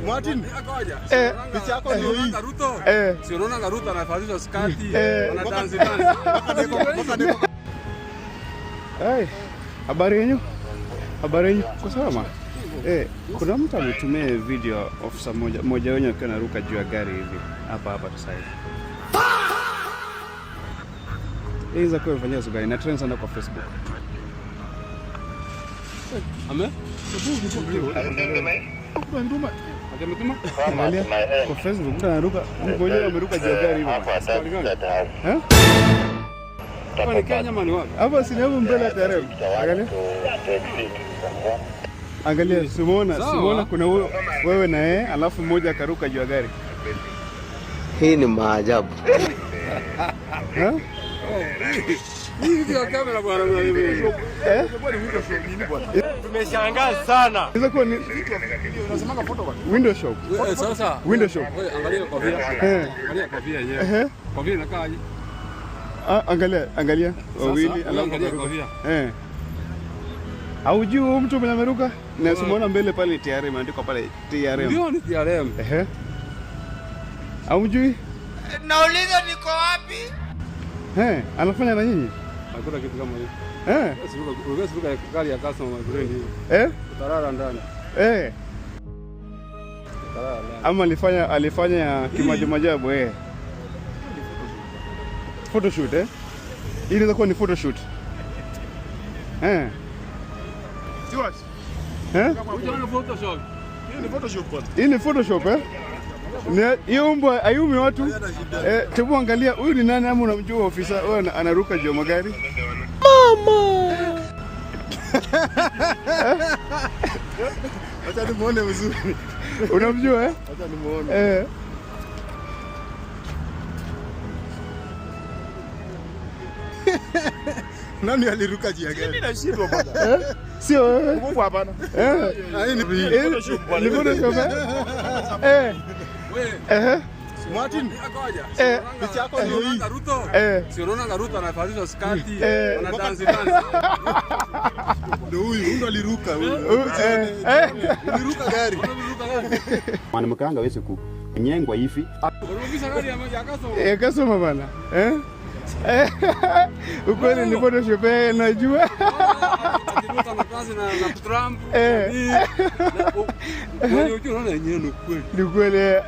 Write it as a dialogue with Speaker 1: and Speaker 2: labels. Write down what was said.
Speaker 1: Martin, picha yako ndio hii. Si unaona Ruto anafanya skati, anadansi.
Speaker 2: Habari yenu? Habari yenu? Kwa salama? Kuna mtu ametumia video ofisa mmoja wenye akiwa anaruka juu ya gari hivi. Hapa sasa hivi. Hizo kwa kufanyia sugari na trend sana kwa Facebook.
Speaker 1: Ame?
Speaker 2: Angalia kwa Facebook mtu anaruka, mmoja ameruka juu ya gari hivi.
Speaker 1: Hapa ni Kenya mani wapi?
Speaker 2: Hapa si hapo mbele ya TRM. Angalia, simuona kuna wewe na yeye alafu mmoja akaruka juu ya gari.
Speaker 3: Hii ni maajabu.
Speaker 1: Hii video kamera bwana mimi.
Speaker 3: Tumeshangaa sana.
Speaker 2: Hizo kwa ni
Speaker 1: unasemanga photo bwana.
Speaker 2: Window shop.
Speaker 1: Sasa
Speaker 2: window shop.
Speaker 1: Angalia kofia. Angalia kofia yenyewe. Kofia inakaa aje?
Speaker 2: Angalia wawili alafu
Speaker 1: kofia.
Speaker 2: Haujui mtu mwenye ameruka? Na simuona mbele pale TRM imeandikwa pale TRM.
Speaker 1: Ndio ni TRM.
Speaker 2: Haujui?
Speaker 3: Nauliza niko wapi?
Speaker 2: Anafanya na nyinyi?
Speaker 1: Hakuna kitu kama hiyo. Unaweza gari ya customer my friend hiyo. Utarara ndani.
Speaker 2: Ama alifanya kimajabu photoshoot Hii inaweza kuwa ni photoshoot.
Speaker 1: Stuart. Unaona Photoshop. Hii ni Photoshop bwana.
Speaker 2: Hii ni Photoshop hiyo mbwa ayumi watu. Tebu angalia huyu ni nani ama unamjua ofisa wewe anaruka juu magari? Mama.
Speaker 1: Acha nimuone vizuri.
Speaker 2: Unamjua
Speaker 1: Acha nimuone. Nani aliruka juu ya gari? Mimi nashindwa bwana.
Speaker 2: Sio wewe.
Speaker 1: Mungu hapana.
Speaker 2: Hii ni Photoshop bwana. Ni Photoshop
Speaker 1: Martin, picha yako ndio hii. Si unaona Ruto anafanya skati, anadansi. Ndio huyu ndo aliruka aliruka gari.
Speaker 2: Mwanamke wangu hawezi kunyengwa hivi.
Speaker 1: Unarudisha gari ya customer.
Speaker 2: Customer bana. Ukweli ni Photoshop najua.
Speaker 1: Akiruka na kazi na Trump. Ni unaona yenyewe ni kweli.
Speaker 2: Ni kweli.